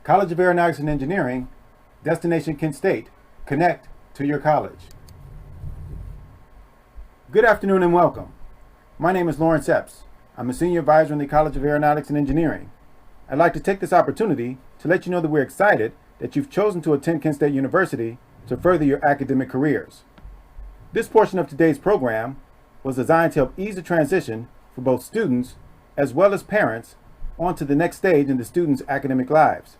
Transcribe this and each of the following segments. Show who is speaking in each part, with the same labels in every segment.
Speaker 1: College of Aeronautics and Engineering, Destination Kent State. Connect to your college. Good afternoon and welcome. My name is Lawrence Epps. I'm a senior advisor in the College of Aeronautics and Engineering. I'd like to take this opportunity to let you know that we're excited that you've chosen to attend Kent State University to further your academic careers. This portion of today's program was designed to help ease the transition for both students as well as parents onto the next stage in the students' academic lives.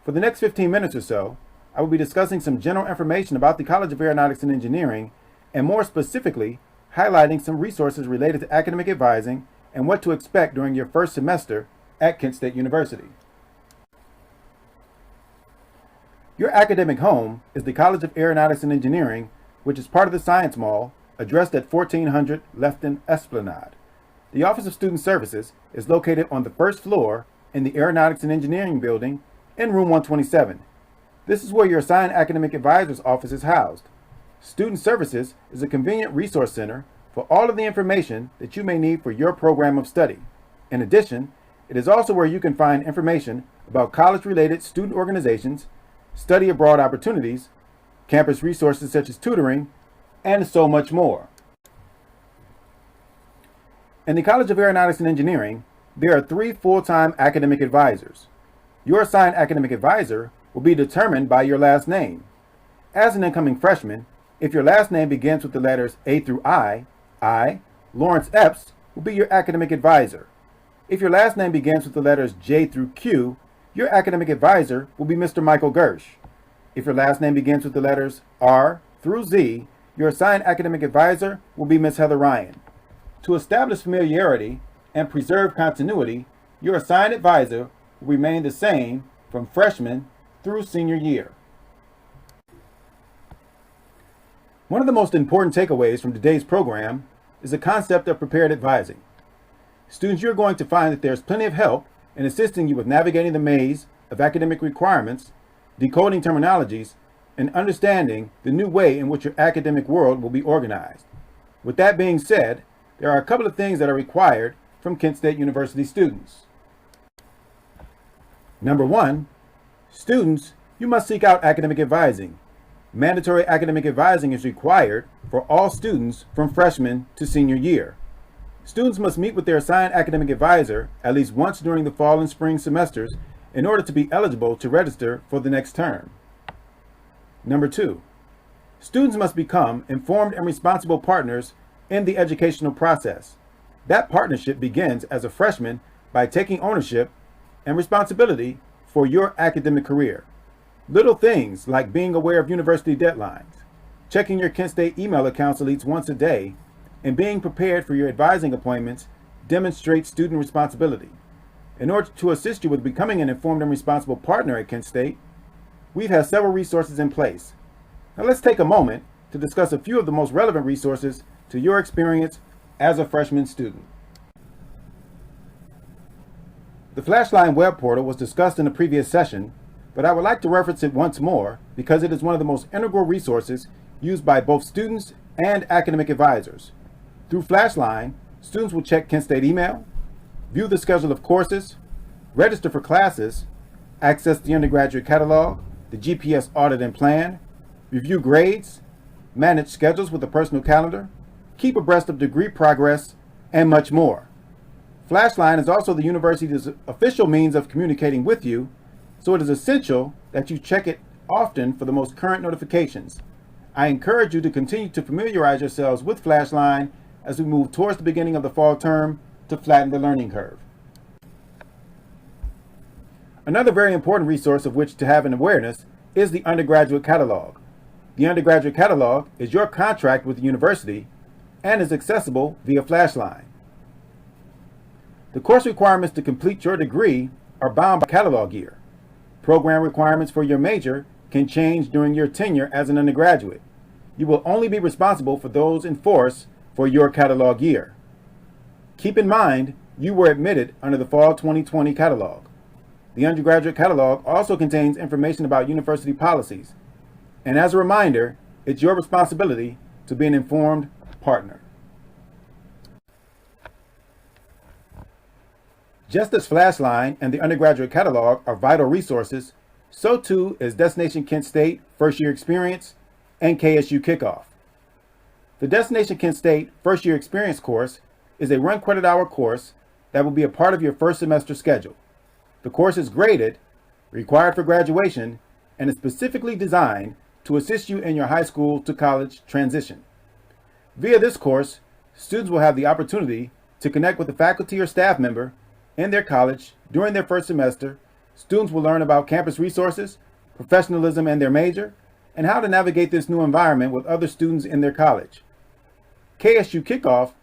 Speaker 1: For the next 15 minutes or so, I will be discussing some general information about the College of Aeronautics and Engineering, and more specifically, highlighting some resources related to academic advising and what to expect during your first semester at Kent State University. Your academic home is the College of Aeronautics and Engineering, which is part of the Science Mall, addressed at 1400 Lefton Esplanade. The Office of Student Services is located on the first floor in the Aeronautics and Engineering building in room 127. This is where your assigned academic advisor's office is housed. Student Services is a convenient resource center for all of the information that you may need for your program of study. In addition, it is also where you can find information about college-related student organizations, study abroad opportunities, campus resources such as tutoring, and so much more. In the College of Aeronautics and Engineering, there are 3 full-time academic advisors. Your assigned academic advisor will be determined by your last name. As an incoming freshman, if your last name begins with the letters A through I, Lawrence Epps, will be your academic advisor. If your last name begins with the letters J through Q, your academic advisor will be Mr. Michael Gersh. If your last name begins with the letters R through Z, your assigned academic advisor will be Ms. Heather Ryan. To establish familiarity and preserve continuity, your assigned advisor will remain the same from freshman through senior year. One of the most important takeaways from today's program is the concept of prepared advising. Students, you're going to find that there's plenty of help in assisting you with navigating the maze of academic requirements, decoding terminologies, and understanding the new way in which your academic world will be organized. With that being said, there are a couple of things that are required from Kent State University students. Number 1, students, you must seek out academic advising. Mandatory academic advising is required for all students from freshman to senior year. Students must meet with their assigned academic advisor at least once during the fall and spring semesters in order to be eligible to register for the next term. Number 2, students must become informed and responsible partners in the educational process. That partnership begins as a freshman by taking ownership and responsibility for your academic career. Little things like being aware of university deadlines, checking your Kent State email accounts at least once a day, and being prepared for your advising appointments demonstrate student responsibility. In order to assist you with becoming an informed and responsible partner at Kent State, we've had several resources in place. Now let's take a moment to discuss a few of the most relevant resources to your experience as a freshman student. The Flashline web portal was discussed in a previous session, but I would like to reference it once more because it is one of the most integral resources used by both students and academic advisors. Through Flashline, students will check Kent State email, view the schedule of courses, register for classes, access the undergraduate catalog, the GPS audit and plan, review grades, manage schedules with a personal calendar, keep abreast of degree progress, and much more. Flashline is also the university's official means of communicating with you, so it is essential that you check it often for the most current notifications. I encourage you to continue to familiarize yourselves with Flashline as we move towards the beginning of the fall term to flatten the learning curve. Another very important resource of which to have an awareness is the undergraduate catalog. The undergraduate catalog is your contract with the university and is accessible via Flashline. The course requirements to complete your degree are bound by catalog year. Program requirements for your major can change during your tenure as an undergraduate. You will only be responsible for those in force for your catalog year. Keep in mind, you were admitted under the Fall 2020 catalog. The undergraduate catalog also contains information about university policies. And as a reminder, it's your responsibility to be an informed partner. Just as Flashline and the undergraduate catalog are vital resources, so too is Destination Kent State First Year Experience and KSU Kickoff. The Destination Kent State First Year Experience course is a 1 credit hour course that will be a part of your first semester schedule. The course is graded, required for graduation, and is specifically designed to assist you in your high school to college transition. Via this course, students will have the opportunity to connect with a faculty or staff member in their college during their first semester. Students will learn about campus resources, professionalism in their major, and how to navigate this new environment with other students in their college. KSU Kickoff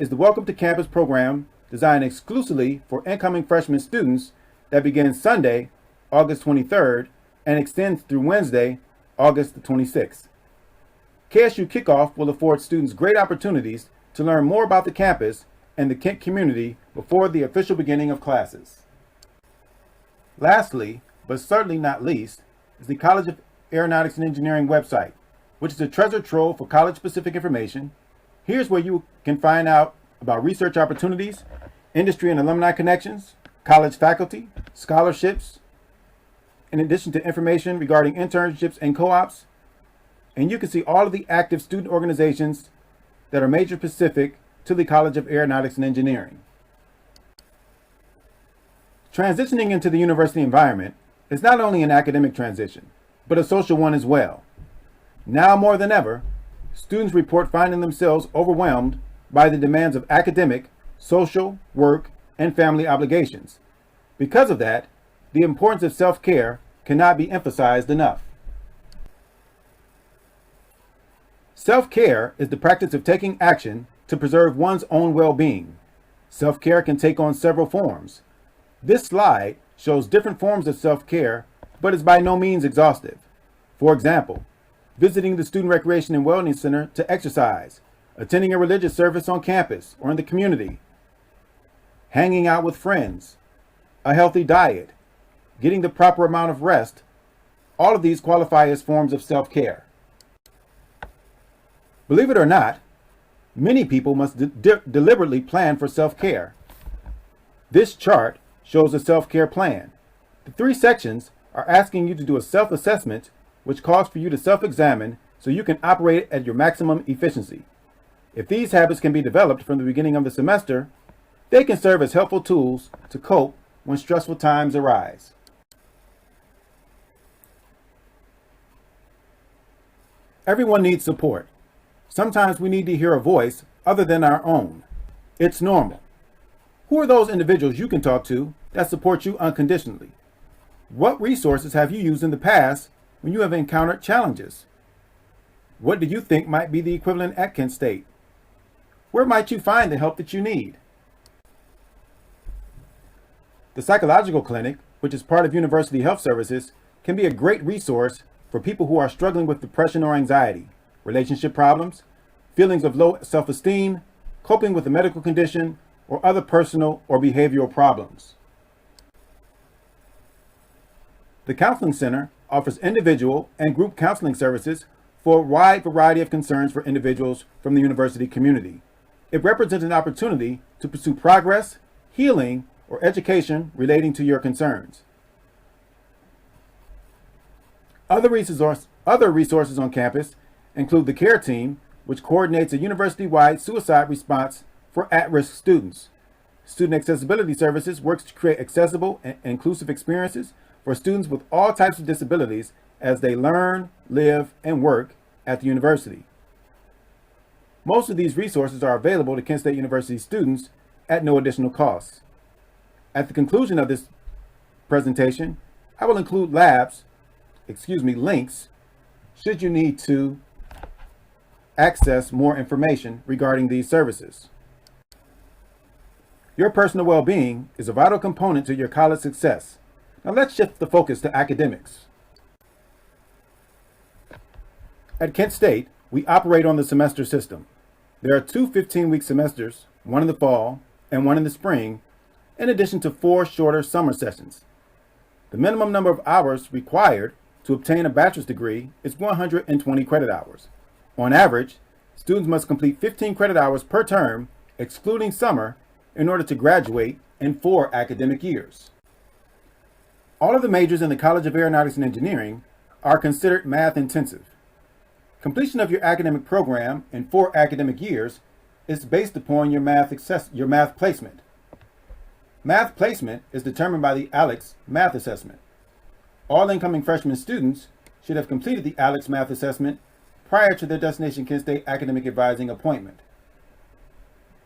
Speaker 1: is the Welcome to Campus program designed exclusively for incoming freshman students that begins Sunday, August 23rd, and extends through Wednesday, August the 26th. KSU Kickoff will afford students great opportunities to learn more about the campus and the Kent community before the official beginning of classes. Lastly, but certainly not least, is the College of Aeronautics and Engineering website, which is a treasure trove for college-specific information. Here's where you can find out about research opportunities, industry and alumni connections, college faculty, scholarships, in addition to information regarding internships and co-ops. And you can see all of the active student organizations that are major specific to the College of Aeronautics and Engineering. Transitioning into the university environment is not only an academic transition, but a social one as well. Now more than ever, students report finding themselves overwhelmed by the demands of academic, social, work, and family obligations. Because of that, the importance of self-care cannot be emphasized enough. Self-care is the practice of taking action to preserve one's own well-being. Self-care can take on several forms. This slide shows different forms of self-care, but is by no means exhaustive. For example, visiting the Student Recreation and Wellness Center to exercise, attending a religious service on campus or in the community, hanging out with friends, a healthy diet, getting the proper amount of rest. All of these qualify as forms of self-care. Believe it or not, many people must deliberately plan for self-care. This chart shows a self-care plan. The 3 sections are asking you to do a self-assessment, which calls for you to self-examine so you can operate at your maximum efficiency. If these habits can be developed from the beginning of the semester, they can serve as helpful tools to cope when stressful times arise. Everyone needs support. Sometimes we need to hear a voice other than our own. It's normal. Who are those individuals you can talk to that support you unconditionally? What resources have you used in the past when you have encountered challenges? What do you think might be the equivalent at Kent State? Where might you find the help that you need? The Psychological Clinic, which is part of University Health Services, can be a great resource for people who are struggling with depression or anxiety, relationship problems, feelings of low self-esteem, coping with a medical condition, or other personal or behavioral problems. The Counseling Center offers individual and group counseling services for a wide variety of concerns for individuals from the university community. It represents an opportunity to pursue progress, healing, or education relating to your concerns. Other resources on campus include the CARE team, which coordinates a university-wide suicide response for at-risk students. Student Accessibility Services works to create accessible and inclusive experiences for students with all types of disabilities as they learn, live, and work at the university. Most of these resources are available to Kent State University students at no additional cost. At the conclusion of this presentation, I will include links, should you need to access more information regarding these services. Your personal well-being is a vital component to your college success. Now let's shift the focus to academics. At Kent State, we operate on the semester system. There are 2 15-week semesters, one in the fall and one in the spring, in addition to 4 shorter summer sessions. The minimum number of hours required to obtain a bachelor's degree is 120 credit hours. On average, students must complete 15 credit hours per term, excluding summer, in order to graduate in 4 academic years. All of the majors in the College of Aeronautics and Engineering are considered math intensive. Completion of your academic program in 4 academic years is based upon your math placement. Math placement is determined by the ALEKS math assessment. All incoming freshman students should have completed the ALEKS math assessment prior to their Destination Kent State academic advising appointment.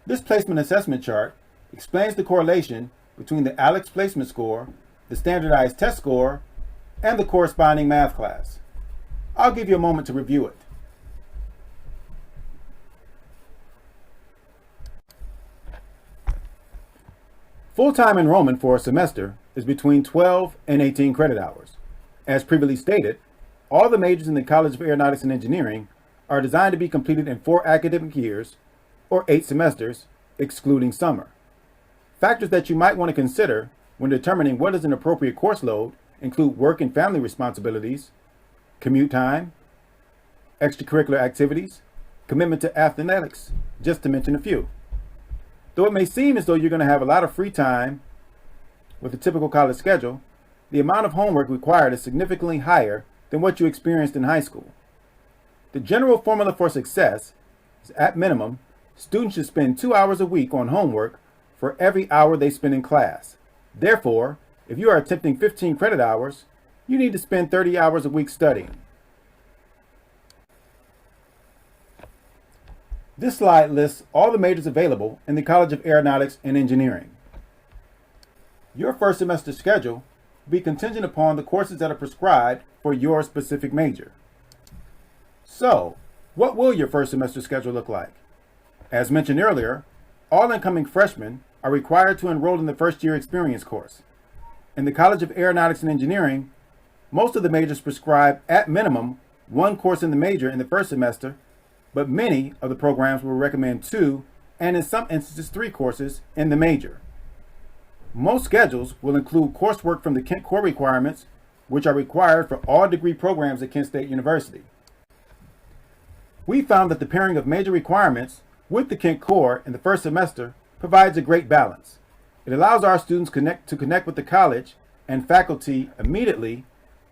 Speaker 1: This placement assessment chart explains the correlation between the ALEKS placement score, the standardized test score, and the corresponding math class. I'll give you a moment to review it. Full-time enrollment for a semester is between 12 and 18 credit hours. As previously stated, all the majors in the College of Aeronautics and Engineering are designed to be completed in 4 academic years, or 8 semesters, excluding summer. Factors that you might want to consider when determining what is an appropriate course load include work and family responsibilities, commute time, extracurricular activities, commitment to athletics, just to mention a few. Though it may seem as though you're going to have a lot of free time with a typical college schedule, the amount of homework required is significantly higher than what you experienced in high school. The general formula for success is, at minimum, students should spend 2 hours a week on homework for every hour they spend in class. Therefore, if you are attempting 15 credit hours, you need to spend 30 hours a week studying. This slide lists all the majors available in the College of Aeronautics and Engineering. Your first semester schedule will be contingent upon the courses that are prescribed for your specific major. So, what will your first semester schedule look like? As mentioned earlier, all incoming freshmen are required to enroll in the first year experience course. In the College of Aeronautics and Engineering, most of the majors prescribe at minimum 1 course in the major in the first semester, but many of the programs will recommend 2, and in some instances 3 courses in the major. Most schedules will include coursework from the Kent Core requirements, which are required for all degree programs at Kent State University. We found that the pairing of major requirements with the Kent Core in the first semester provides a great balance. It allows our students to connect with the college and faculty immediately,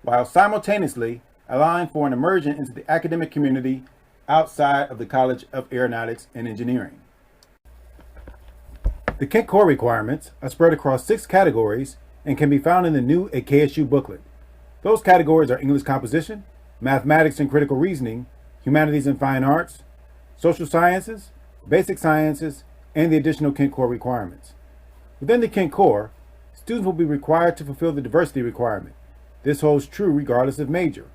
Speaker 1: while simultaneously allowing for an immersion into the academic community outside of the College of Aeronautics and Engineering. The Kent Core requirements are spread across 6 categories and can be found in the new KSU booklet. Those categories are English composition, mathematics and critical reasoning, humanities and fine arts, social sciences, basic sciences, and the additional Kent Core requirements. Within the Kent Core, students will be required to fulfill the diversity requirement. This holds true regardless of major.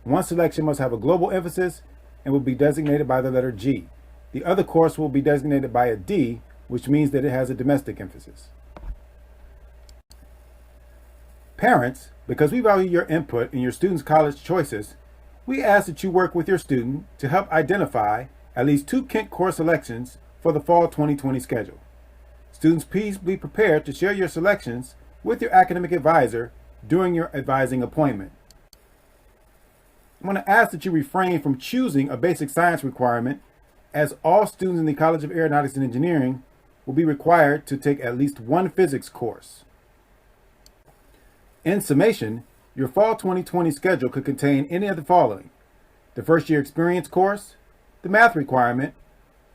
Speaker 1: One selection must have a global emphasis and will be designated by the letter G. The other course will be designated by a D, which means that it has a domestic emphasis. Parents, because we value your input in your students' college choices, we ask that you work with your student to help identify at least 2 Kent Core selections for the fall 2020 schedule. Students, please be prepared to share your selections with your academic advisor during your advising appointment. I'm going to ask that you refrain from choosing a basic science requirement, as all students in the College of Aeronautics and Engineering will be required to take at least 1 physics course. In summation, your fall 2020 schedule could contain any of the following: the first year experience course, the math requirement,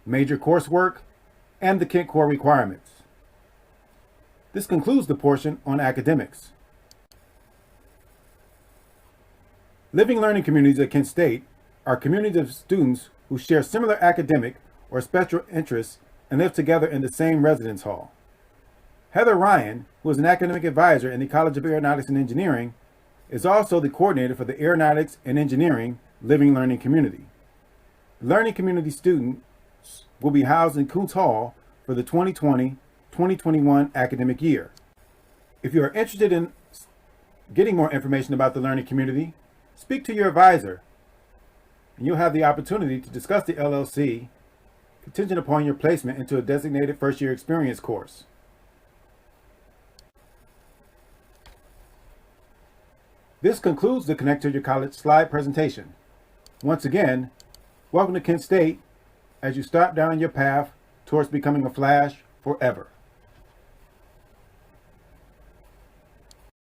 Speaker 1: major coursework, and the Kent Core requirements. This concludes the portion on academics. Living learning communities at Kent State are communities of students who share similar academic or special interests and live together in the same residence hall. Heather Ryan, who is an academic advisor in the College of Aeronautics and Engineering, is also the coordinator for the Aeronautics and Engineering Living Learning Community. The Learning Community students will be housed in Kuntz Hall for the 2020-2021 academic year. If you are interested in getting more information about the Learning Community, speak to your advisor, and you'll have the opportunity to discuss the LLC contingent upon your placement into a designated first-year experience course. This concludes the Connect to Your College slide presentation. Once again, welcome to Kent State as you start down your path towards becoming a Flash forever.